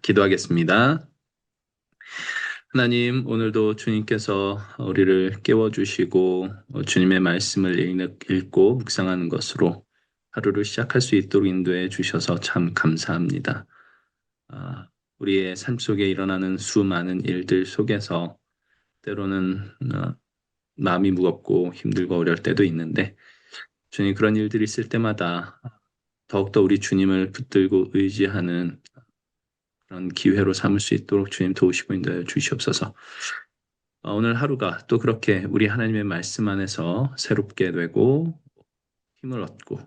기도하겠습니다. 하나님, 오늘도 주님께서 우리를 깨워주시고 주님의 말씀을 읽고 묵상하는 것으로 하루를 시작할 수 있도록 인도해 주셔서 참 감사합니다. 우리의 삶 속에 일어나는 수많은 일들 속에서 때로는 마음이 무겁고 힘들고 어려울 때도 있는데 주님 그런 일들이 있을 때마다 더욱더 우리 주님을 붙들고 의지하는 그런 기회로 삼을 수 있도록 주님 도우시고 인도해 주시옵소서. 오늘 하루가 또 그렇게 우리 하나님의 말씀 안에서 새롭게 되고 힘을 얻고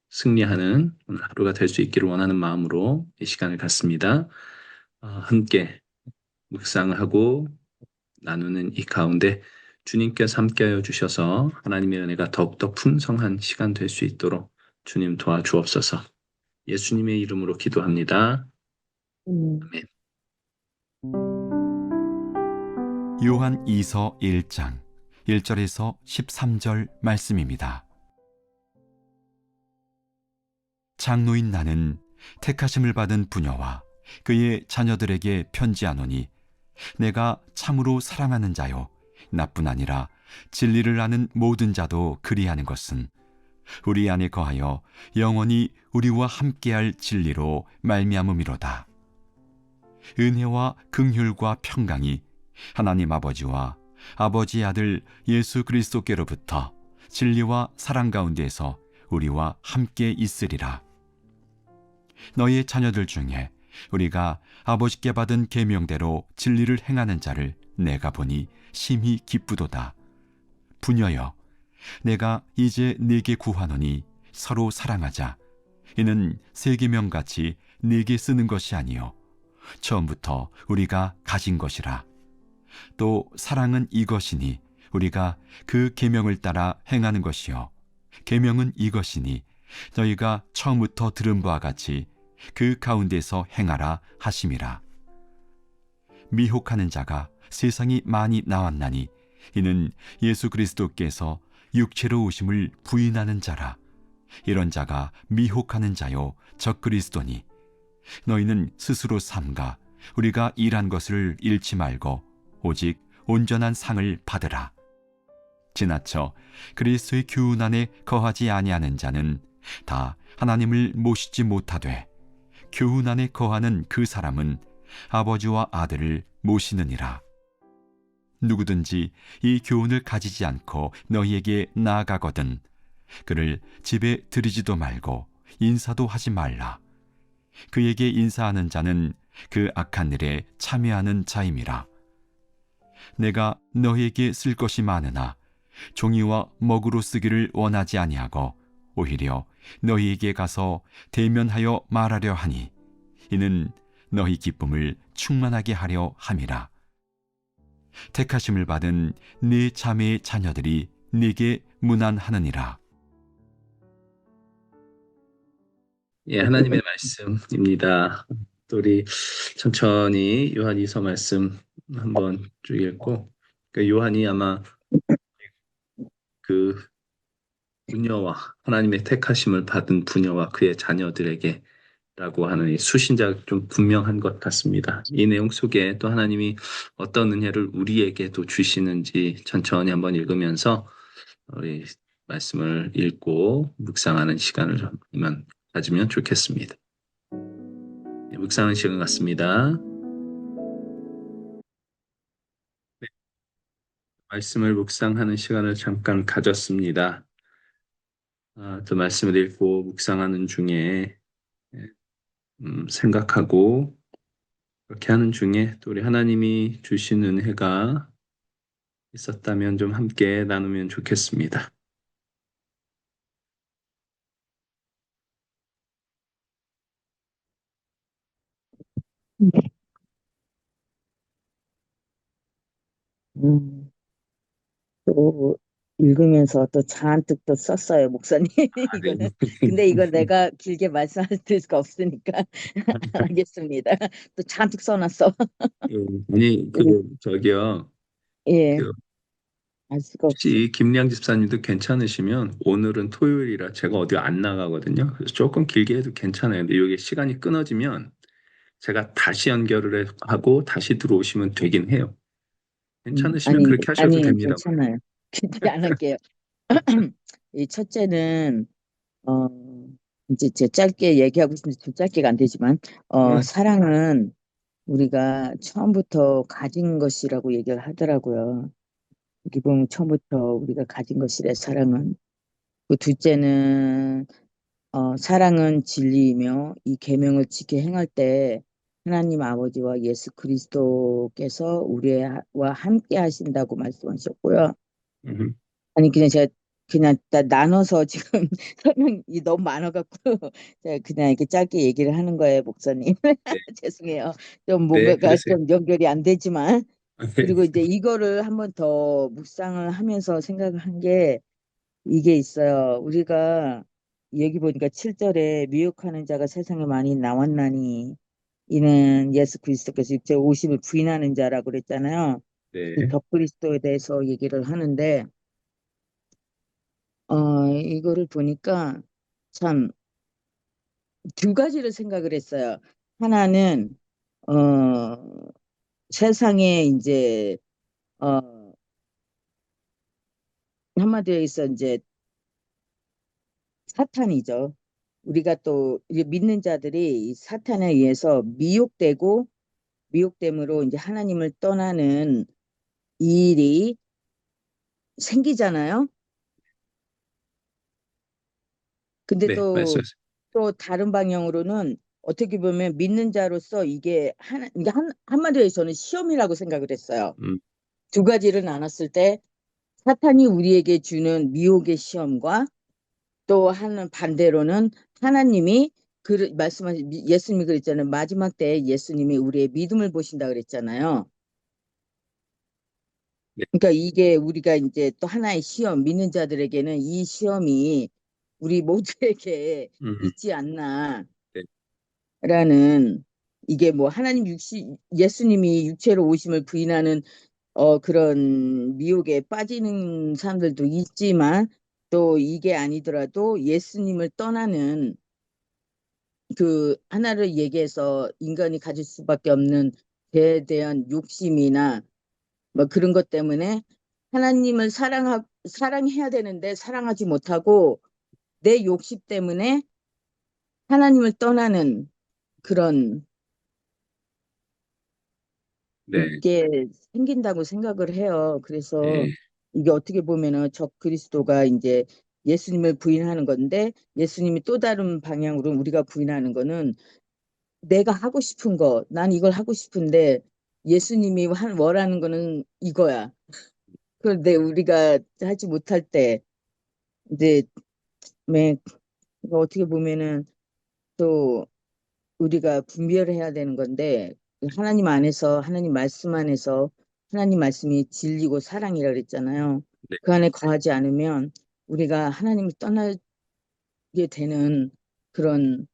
승리하는 오늘 하루가 될 수 있기를 원하는 마음으로 이 시간을 갖습니다. 함께 묵상하고 나누는 이 가운데 주님께서 함께하여 주셔서 하나님의 은혜가 더욱더 풍성한 시간 될 수 있도록 주님 도와주옵소서. 예수님의 이름으로 기도합니다. 아멘. 요한 2서 1장 1절에서 13절 말씀입니다. 장로인 나는 택하심을 받은 부녀와 그의 자녀들에게 편지하노니 내가 참으로 사랑하는 자요 나뿐 아니라 진리를 아는 모든 자도 그리하는 것은 우리 안에 거하여 영원히 우리와 함께할 진리로 말미암음이로다. 은혜와 긍휼과 평강이 하나님 아버지와 아버지의 아들 예수 그리스도께로부터 진리와 사랑 가운데에서 우리와 함께 있으리라. 너의 자녀들 중에 우리가 아버지께 받은 계명대로 진리를 행하는 자를 내가 보니 심히 기쁘도다. 부녀여, 내가 이제 네게 구하노니 서로 사랑하자. 이는 새 계명같이 네게 쓰는 것이 아니요 처음부터 우리가 가진 것이라. 또 사랑은 이것이니 우리가 그 계명을 따라 행하는 것이요 계명은 이것이니 너희가 처음부터 들은 바와 같이 그 가운데서 행하라 하심이라. 미혹하는 자가 세상이 많이 나왔나니 이는 예수 그리스도께서 육체로 오심을 부인하는 자라. 이런 자가 미혹하는 자요 적 그리스도니 너희는 스스로 삼가 우리가 일한 것을 잃지 말고 오직 온전한 상을 받으라. 지나쳐 그리스도의 교훈 안에 거하지 아니하는 자는 다 하나님을 모시지 못하되 교훈 안에 거하는 그 사람은 아버지와 아들을 모시느니라. 누구든지 이 교훈을 가지지 않고 너희에게 나아가거든 그를 집에 들이지도 말고 인사도 하지 말라. 그에게 인사하는 자는 그 악한 일에 참여하는 자임이라. 내가 너희에게 쓸 것이 많으나 종이와 먹으로 쓰기를 원하지 아니하고 오히려 너희에게 가서 대면하여 말하려 하니 이는 너희 기쁨을 충만하게 하려 함이라. 택하심을 받은 네 자매의 자녀들이 네게 문안하느니라. 예, 하나님의 말씀입니다. 또 우리 천천히 요한 2서 말씀 한번 쭉 읽고 요한이 아마 그 부녀와 하나님의 택하심을 받은 부녀와 그의 자녀들에게 라고 하는 이 수신자가 좀 분명한 것 같습니다. 이 내용 속에 또 하나님이 어떤 은혜를 우리에게도 주시는지 천천히 한번 읽으면서 우리 말씀을 읽고 묵상하는 시간을 좀 가지면 좋겠습니다. 네, 묵상하는 시간 같습니다. 네, 말씀을 묵상하는 시간을 잠깐 가졌습니다. 그 말씀을 읽고 묵상하는 중에 생각하고 그렇게 하는 중에 또 우리 하나님이 주신 은혜가 있었다면 좀 함께 나누면 좋겠습니다. 음, 또 읽으면서 또 잔뜩 또 썼어요, 목사님. 이거는. 근데 이거 내가 길게 말씀할 수가 없으니까 알겠습니다. 또 잔뜩 써놨어. 아니, 저기요. 예, 그, 알 수가 없어. 혹시 김량 집사님도 괜찮으시면 오늘은 토요일이라 제가 어디 안 나가거든요. 그래서 조금 길게 해도 괜찮아요. 근데 이게 시간이 끊어지면 제가 다시 연결을 하고 다시 들어오시면 되긴 해요. 괜찮으시면 아니, 그렇게 하셔도 아니, 됩니다. 괜찮아요. 괜찮게 안 할게요. 이 첫째는, 어, 이제 제 짧게 얘기하고 싶은데 좀 짧게가 안 되지만, 네. 사랑은 우리가 처음부터 가진 것이라고 얘기를 하더라고요. 여기 보면 처음부터 우리가 가진 것이래, 사랑은. 그 둘째는, 사랑은 진리이며 이 계명을 지켜 행할 때 하나님 아버지와 예수 그리스도께서 우리와 함께 하신다고 말씀하셨고요. 음, 아니, 그냥 제가 그냥 나눠서 지금 설명이 너무 많아갖고 제가 그냥 이렇게 짧게 얘기를 하는 거예요, 목사님. 네, 죄송해요. 좀 네, 뭔가가 그러세요. 좀 연결이 안 되지만. 네, 그리고 이제 이거를 한번 더 묵상을 하면서 생각한 게 이게 있어요. 우리가 여기 보니까 7절에 미혹하는 자가 세상에 많이 나왔나니 이는 예수 그리스도께서 육체 오심을 부인하는 자라고 그랬잖아요. 이 네, 적그리스도에 대해서 얘기를 하는데 이거를 보니까 참 두 가지를 생각을 했어요. 하나는 어 세상에 이제 어 한마디로 해서 이제 사탄이죠. 우리가 또 이제 믿는 자들이 이 사탄에 의해서 미혹됨으로 이제 하나님을 떠나는 이 일이 생기잖아요. 근데 네, 말씀하세요. 또 다른 방향으로는 어떻게 보면 믿는 자로서 이게 한마디로 해서는 시험이라고 생각을 했어요. 음, 두 가지를 나눴을 때 사탄이 우리에게 주는 미혹의 시험과 또 하는 반대로는 하나님이 말씀하신 예수님이 그랬잖아요. 마지막 때에 예수님이 우리의 믿음을 보신다 그랬잖아요. 네, 그러니까 이게 우리가 이제 또 하나의 시험, 믿는 자들에게는 이 시험이 우리 모두에게 음, 있지 않나라는 네, 이게 뭐 예수님이 육체로 오심을 부인하는 그런 미혹에 빠지는 사람들도 있지만 또 이게 아니더라도 예수님을 떠나는 그 하나를 얘기해서 인간이 가질 수밖에 없는 죄에 대한 욕심이나 뭐 그런 것 때문에 하나님을 사랑해야 되는데 사랑하지 못하고 내 욕심 때문에 하나님을 떠나는 그런 네, 게 생긴다고 생각을 해요. 그래서 예, 이게 어떻게 보면은 적 그리스도가 이제 예수님을 부인하는 건데 예수님이 또 다른 방향으로 우리가 부인하는 거는 내가 하고 싶은 거, 난 이걸 하고 싶은데 예수님이 원하는 거는 이거야. 그런데 우리가 하지 못할 때 이제 매 이거 어떻게 보면은 또 우리가 분별해야 되는 건데 하나님 안에서 하나님 말씀 안에서 하나님 말씀이 진리고 사랑이라 그랬잖아요. 네, 그 안에 거하지 않으면 우리가 하나님을 떠나게 되는 그런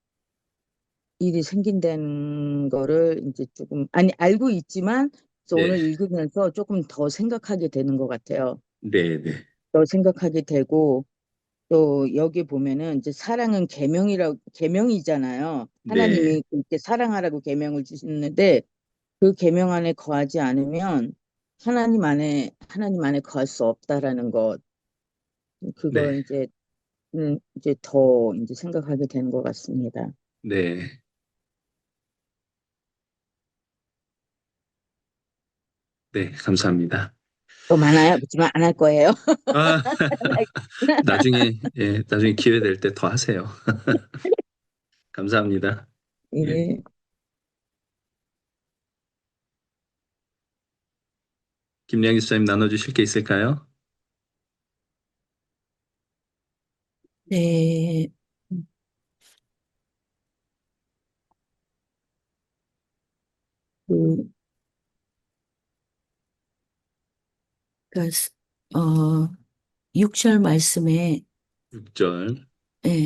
일이 생긴다는 거를 이제 조금 아니 알고 있지만 그래서 네, 오늘 읽으면서 조금 더 생각하게 되는 것 같아요. 네, 네, 더 생각하게 되고 또 여기 보면은 이제 사랑은 계명이잖아요. 네, 하나님이 그렇게 사랑하라고 계명을 주시는데 그 계명 안에 거하지 않으면 하나님 안에 거할 수 없다라는 것. 네, 그걸 이제 더 이제 생각하게 되는 것 같습니다. 네, 네, 감사합니다. 또 많아요. 그렇지만 안 할 거예요. 아, 나중에 기회 될 때 더 하세요. 감사합니다. 예. 예. 김량기 수사님 나눠주실 게 있을까요? 네, 그, 그, 어, 6절 말씀에 6절.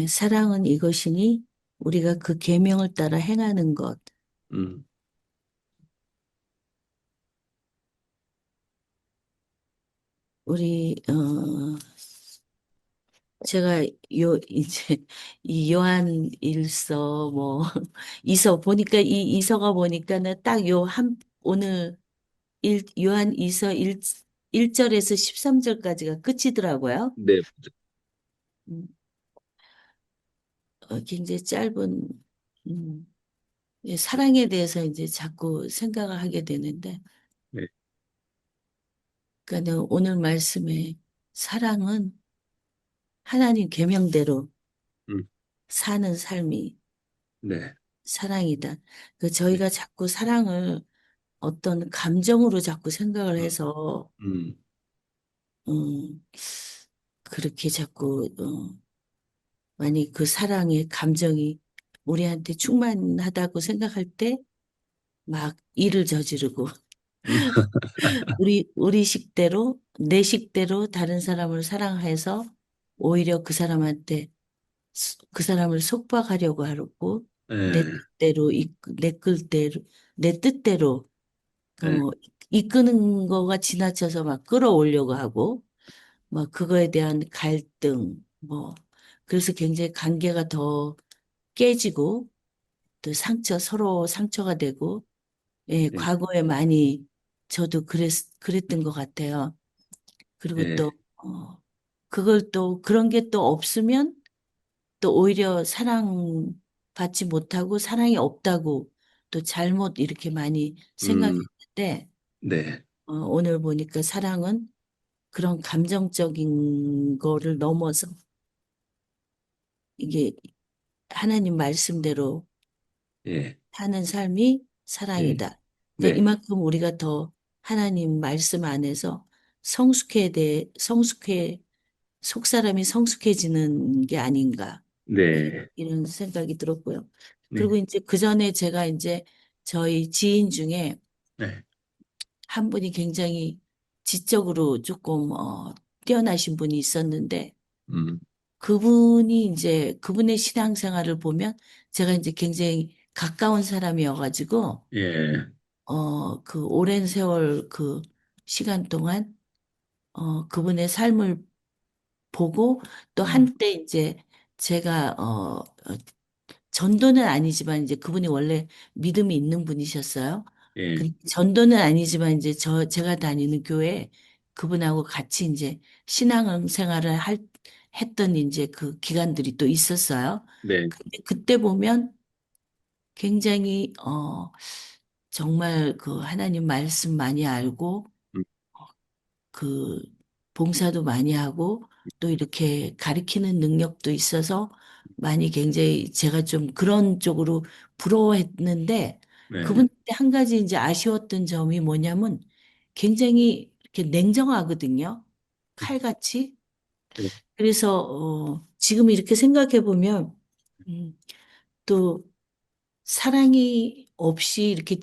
사랑은 이것이니 우리가 그 계명을 따라 행하는 것. 음, 우리 제가 이제 이 요한 일서 뭐 이서 보니까 이 이서가 보니까는 딱 오늘 요한 이서 1절에서 13절까지가 끝이더라고요. 네, 음, 굉장히 짧은 음, 예, 사랑에 대해서 이제 자꾸 생각을 하게 되는데, 네, 그러니까 오늘 말씀에 사랑은 하나님 계명대로 음, 사는 삶이 네, 사랑이다. 네, 저희가 자꾸 사랑을 어떤 감정으로 자꾸 생각을 음, 해서, 음, 음, 그렇게 자꾸, 만약 그 사랑의 감정이 우리한테 충만하다고 생각할 때, 막 일을 저지르고, 음, 우리 식대로, 내 식대로 다른 사람을 사랑해서 오히려 그 사람을 속박하려고 하고, 내 네, 뜻대로, 내 뜻대로, 네, 뭐, 이끄는 거가 지나쳐서 막 끌어오려고 하고, 뭐, 그거에 대한 갈등, 뭐, 그래서 굉장히 관계가 더 깨지고, 또 서로 상처가 되고, 예, 네, 과거에 많이 저도 그랬던 것 같아요. 그리고 네, 또, 그걸 또, 그런 게 또 없으면 또 오히려 사랑받지 못하고 사랑이 없다고 또 잘못 이렇게 많이 음, 생각했는데, 네, 오늘 보니까 사랑은 그런 감정적인 거를 넘어서 이게 하나님 말씀대로 예, 사는 삶이 예, 사랑이다. 그러니까 네, 이만큼 우리가 더 하나님 말씀 안에서 속 사람이 성숙해지는 게 아닌가. 네, 이런 생각이 들었고요. 네, 그리고 이제 그 전에 제가 이제 저희 지인 중에 네, 한 분이 굉장히 지적으로 조금, 뛰어나신 분이 있었는데 음, 그분이 이제 그분의 신앙생활을 보면 제가 이제 굉장히 가까운 사람이어가지고 예, 그 오랜 세월 그 시간 동안 그분의 삶을 보고 또 음, 한때 이제 제가 전도는 아니지만 이제 그분이 원래 믿음이 있는 분이셨어요. 예, 전도는 아니지만 이제 제가 다니는 교회 그분하고 같이 이제 신앙생활을 했던 이제 그 기간들이 또 있었어요. 네, 근데 그때 보면 굉장히, 정말 그 하나님 말씀 많이 알고 음, 그 봉사도 많이 하고 또 이렇게 가리키는 능력도 있어서 많이 굉장히 제가 좀 그런 쪽으로 부러워했는데 네, 그분한테 한 가지 이제 아쉬웠던 점이 뭐냐면 굉장히 이렇게 냉정하거든요. 칼같이. 네, 그래서 지금 이렇게 생각해 보면 또 사랑이 없이 이렇게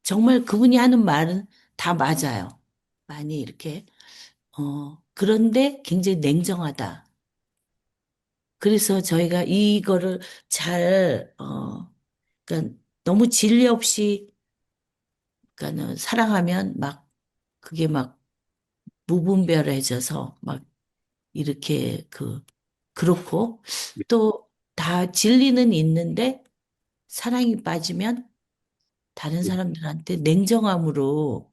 정말 그분이 하는 말은 다 맞아요. 많이 이렇게 그런데 굉장히 냉정하다. 그래서 저희가 이거를 그러니까 너무 진리 없이, 그러니까는 사랑하면 막 그게 막 무분별해져서 막 이렇게 그렇고 또 다 진리는 있는데 사랑이 빠지면 다른 사람들한테 냉정함으로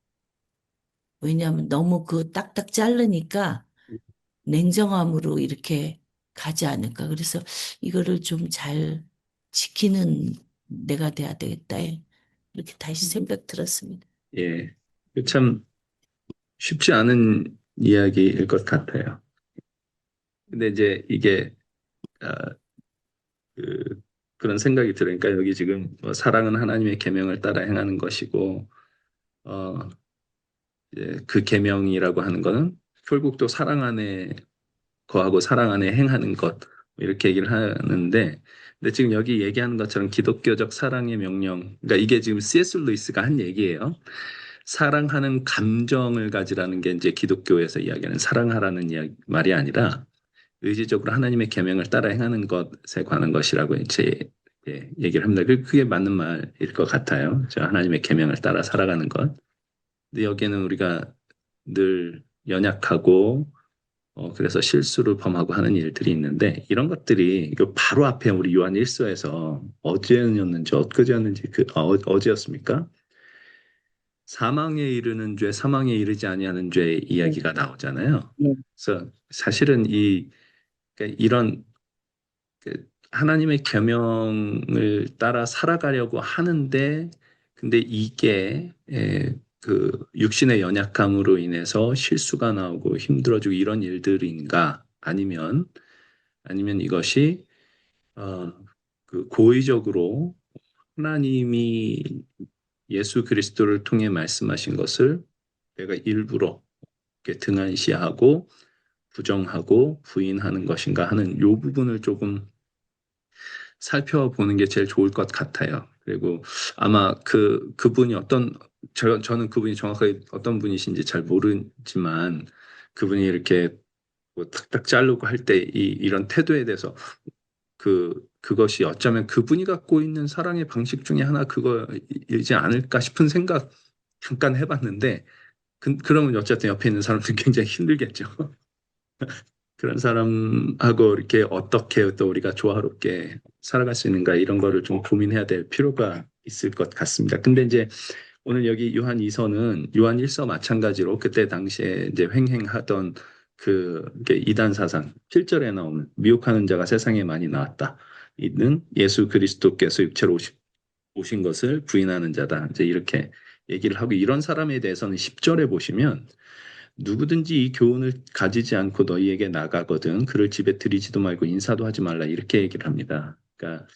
왜냐하면 너무 딱딱 자르니까 냉정함으로 이렇게 가지 않을까. 그래서 이거를 좀 잘 지키는 내가 돼야 되겠다. 이렇게 다시 생각 들었습니다. 예. 참 쉽지 않은 이야기일 것 같아요. 근데 이제 이게 아, 그, 그런 생각이 들으니까 여기 지금 뭐 사랑은 하나님의 계명을 따라 행하는 것이고 어, 이제 그 계명이라고 하는 거는 결국 또 사랑 안에 거하고 사랑 안에 행하는 것 이렇게 얘기를 하는데 근데 지금 여기 얘기하는 것처럼 기독교적 사랑의 명령 그러니까 이게 지금 C.S. 루이스가 한 얘기예요. 사랑하는 감정을 가지라는 게 이제 기독교에서 이야기하는 사랑하라는 말이 아니라 의지적으로 하나님의 계명을 따라 행하는 것에 관한 것이라고 이제 얘기를 합니다. 그게 맞는 말일 것 같아요. 저 하나님의 계명을 따라 살아가는 것. 근데 여기에는 우리가 늘 연약하고 그래서 실수를 범하고 하는 일들이 있는데 이런 것들이 이거 바로 앞에 우리 요한 1서에서 어제였는지 엊그제였는지 어제였습니까? 사망에 이르는 죄, 사망에 이르지 아니하는 죄 네, 이야기가 나오잖아요. 네, 그래서 사실은 그러니까 이런 하나님의 계명을 따라 살아가려고 하는데 근데 이게 그 육신의 연약함으로 인해서 실수가 나오고 힘들어지고 이런 일들인가 아니면 이것이 어, 그 고의적으로 하나님이 예수 그리스도를 통해 말씀하신 것을 내가 일부러 이렇게 등한시하고 부정하고 부인하는 것인가 하는 요 부분을 조금 살펴보는 게 제일 좋을 것 같아요. 그리고 아마 그분이 저는 그분이 정확하게 어떤 분이신지 잘 모르지만 그분이 이렇게 뭐 탁탁 자르고 할 때 이런 태도에 대해서 그것이 어쩌면 그분이 갖고 있는 사랑의 방식 중에 하나 그거이지 않을까 싶은 생각 잠깐 해봤는데 그러면 어쨌든 옆에 있는 사람들 굉장히 힘들겠죠. 그런 사람하고 이렇게 어떻게 또 우리가 조화롭게 살아갈 수 있는가 이런 거를 좀 고민해야 될 필요가 있을 것 같습니다. 근데 이제 오늘 여기 요한 2서는 요한 1서 마찬가지로 그때 당시에 이제 횡행하던 이게 이단 사상 7절에 나오는 미혹하는 자가 세상에 많이 나왔다. 이는 예수 그리스도께서 육체로 오신 것을 부인하는 자다. 이제 이렇게 얘기를 하고 이런 사람에 대해서는 10절에 보시면 누구든지 이 교훈을 가지지 않고 너희에게 나가거든 그를 집에 들이지도 말고 인사도 하지 말라 이렇게 얘기를 합니다. 그러니까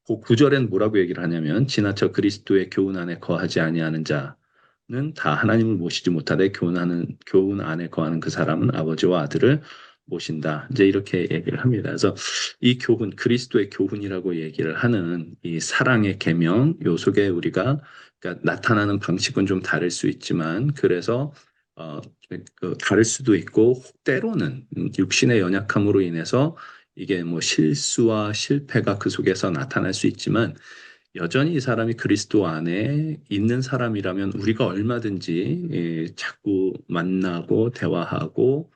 그 9절엔 뭐라고 얘기를 하냐면 지나쳐 그리스도의 교훈 안에 거하지 아니하는 자는 다 하나님을 모시지 못하되 교훈 안에 거하는 그 사람은 아버지와 아들을 모신다. 이제 이렇게 얘기를 합니다. 그래서 이 교훈 그리스도의 교훈이라고 얘기를 하는 이 사랑의 계명 요 속에 우리가 그러니까 나타나는 방식은 좀 다를 수 있지만 그래서 어, 다를 수도 있고 때로는 육신의 연약함으로 인해서 이게 뭐 실수와 실패가 그 속에서 나타날 수 있지만 여전히 이 사람이 그리스도 안에 있는 사람이라면 우리가 얼마든지 자꾸 만나고 대화하고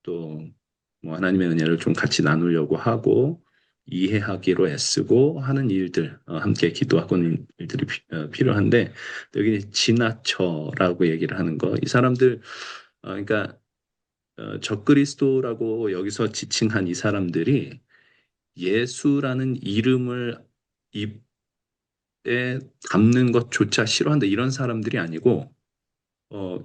또 뭐 하나님의 은혜를 좀 같이 나누려고 하고 이해하기로 애쓰고 하는 일들, 함께 기도하고 하는 일들이 필요한데 여기 지나쳐라고 얘기를 하는 거, 이 사람들, 그러니까 적그리스도라고 여기서 지칭한 이 사람들이 예수라는 이름을 입에 담는 것조차 싫어한다 이런 사람들이 아니고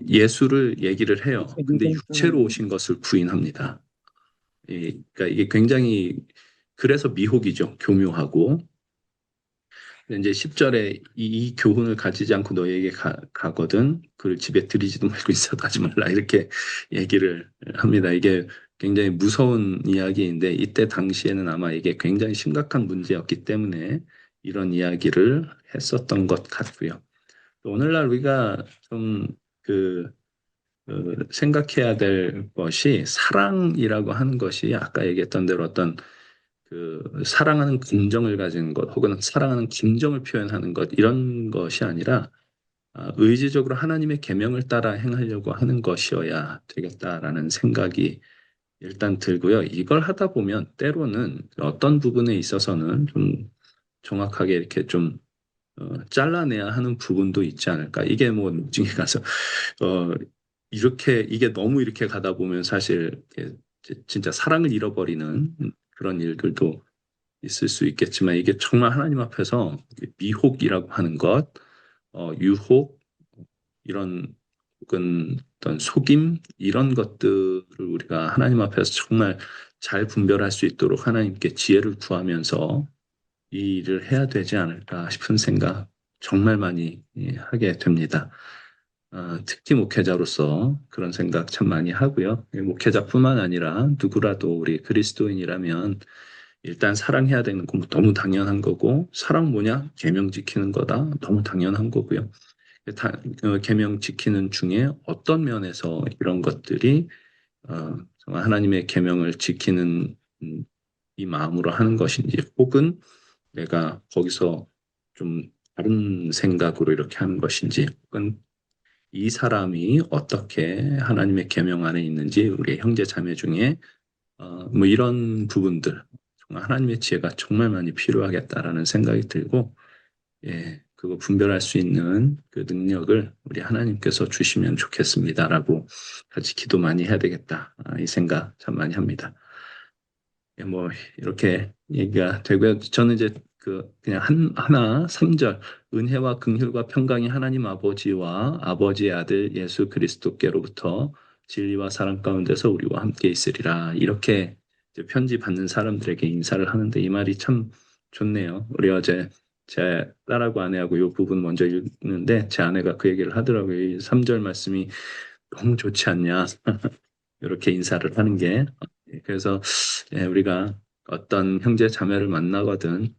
예수를 얘기를 해요. 근데 육체로 오신 것을 부인합니다. 그러니까 이게 굉장히 그래서 미혹이죠. 교묘하고. 근데 이제 10절에 이 교훈을 가지지 않고 너에게 가거든 그를 집에 들이지도 말고 인사도 하지 말라 이렇게 얘기를 합니다. 이게 굉장히 무서운 이야기인데 이때 당시에는 아마 이게 굉장히 심각한 문제였기 때문에 이런 이야기를 했었던 것 같고요. 오늘날 우리가 좀 생각해야 될 것이 사랑이라고 하는 것이 아까 얘기했던 대로 어떤 사랑하는 감정을 가진 것 혹은 사랑하는 감정을 표현하는 것 이런 것이 아니라 의지적으로 하나님의 계명을 따라 행하려고 하는 것이어야 되겠다라는 생각이 일단 들고요. 이걸 하다 보면 때로는 어떤 부분에 있어서는 좀 정확하게 이렇게 좀 잘라내야 하는 부분도 있지 않을까. 이게 뭐 나중에 가서 어, 이게 너무 이렇게 가다 보면 사실 진짜 사랑을 잃어버리는 그런 일들도 있을 수 있겠지만 이게 정말 하나님 앞에서 미혹이라고 하는 것, 유혹, 이런 혹은 어떤 속임 이런 것들을 우리가 하나님 앞에서 정말 잘 분별할 수 있도록 하나님께 지혜를 구하면서 이 일을 해야 되지 않을까 싶은 생각 정말 많이 하게 됩니다. 특히 목회자로서 그런 생각 참 많이 하고요. 목회자뿐만 아니라 누구라도 우리 그리스도인이라면 일단 사랑해야 되는 거 너무 당연한 거고 사랑 뭐냐? 계명 지키는 거다. 너무 당연한 거고요. 계명 지키는 중에 어떤 면에서 이런 것들이 정말 하나님의 계명을 지키는 이 마음으로 하는 것인지 혹은 내가 거기서 좀 다른 생각으로 이렇게 하는 것인지 혹은 이 사람이 어떻게 하나님의 계명 안에 있는지 우리의 형제 자매 중에 뭐 이런 부분들 정말 하나님의 지혜가 정말 많이 필요하겠다라는 생각이 들고 예, 그거 분별할 수 있는 그 능력을 우리 하나님께서 주시면 좋겠습니다라고 같이 기도 많이 해야 되겠다. 이 생각 참 많이 합니다. 예, 뭐 이렇게 얘기가 되고요. 저는 이제 그냥 하나 3절 은혜와 긍휼과 평강이 하나님 아버지와 아버지의 아들 예수 그리스도께로부터 진리와 사랑 가운데서 우리와 함께 있으리라. 이렇게 이제 편지 받는 사람들에게 인사를 하는데 이 말이 참 좋네요. 우리 어제 제 딸하고 아내하고 이 부분 먼저 읽는데 제 아내가 그 얘기를 하더라고요. 이 3절 말씀이 너무 좋지 않냐. 이렇게 인사를 하는 게. 그래서 예, 우리가 어떤 형제 자매를 만나거든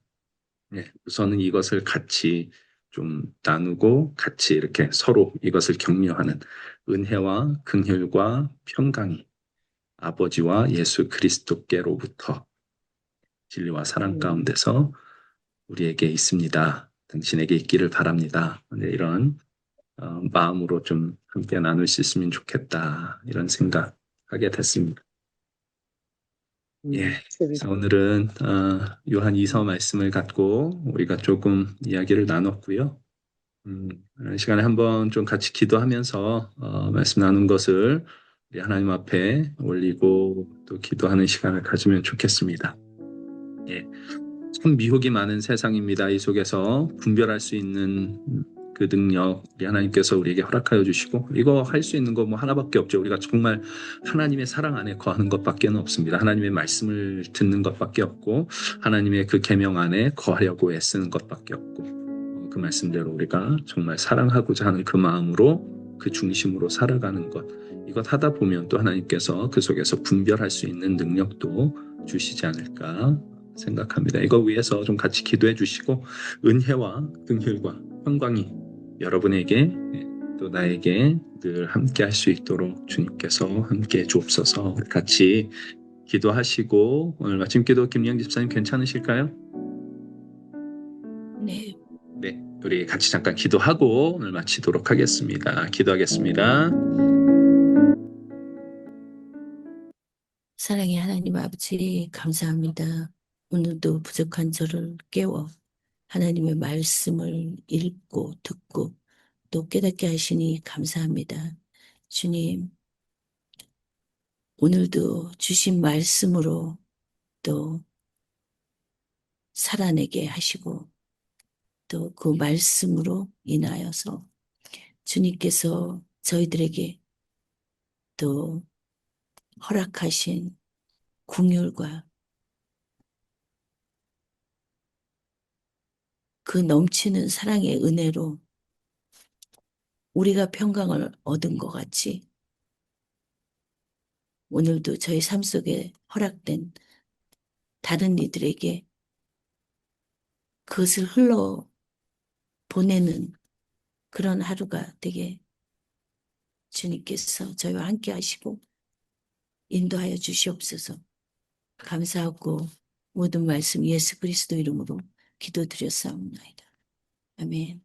예, 우선은 이것을 같이 좀 나누고 같이 이렇게 서로 이것을 격려하는 은혜와 긍휼과 평강이 아버지와 예수 그리스도께로부터 진리와 사랑 음, 가운데서 우리에게 있습니다. 당신에게 있기를 바랍니다. 네, 이런 마음으로 좀 함께 나눌 수 있으면 좋겠다. 이런 생각하게 됐습니다. 예. 그래서 재밌- 오늘은 요한 2서 말씀을 갖고 우리가 조금 이야기를 나눴고요. 음, 시간에 한번 좀 같이 기도하면서 말씀 나눈 것을 우리 하나님 앞에 올리고 또 기도하는 시간을 가지면 좋겠습니다. 예. 참 미혹이 많은 세상입니다. 이 속에서 분별할 수 있는 그 능력 우리 하나님께서 우리에게 허락하여 주시고 이거 할 수 있는 거 뭐 하나밖에 없죠. 우리가 정말 하나님의 사랑 안에 거하는 것밖에 없습니다. 하나님의 말씀을 듣는 것밖에 없고 하나님의 그 계명 안에 거하려고 애쓰는 것밖에 없고 그 말씀대로 우리가 정말 사랑하고자 하는 그 마음으로 그 중심으로 살아가는 것 이것 하다 보면 또 하나님께서 그 속에서 분별할 수 있는 능력도 주시지 않을까 생각합니다. 이거 위해서 좀 같이 기도해 주시고 은혜와 긍휼과 평강이 여러분에게 또 나에게 늘 함께 할 수 있도록 주님께서 함께 해 주옵소서. 같이 기도하시고 오늘 마침 기도 김영 집사님 괜찮으실까요? 네. 네, 우리 같이 잠깐 기도하고 오늘 마치도록 하겠습니다. 기도하겠습니다. 사랑의 하나님 아버지, 감사합니다. 오늘도 부족한 저를 깨워 하나님의 말씀을 읽고 듣고 또 깨닫게 하시니 감사합니다. 주님, 오늘도 주신 말씀으로 또 살아내게 하시고 또 그 말씀으로 인하여서 주님께서 저희들에게 또 허락하신 긍휼과 그 넘치는 사랑의 은혜로 우리가 평강을 얻은 것 같이 오늘도 저희 삶 속에 허락된 다른 이들에게 그것을 흘러 보내는 그런 하루가 되게 주님께서 저희와 함께 하시고 인도하여 주시옵소서. 감사하고 모든 말씀 예수 그리스도 이름으로 기도드렸사옵나이다. 아멘.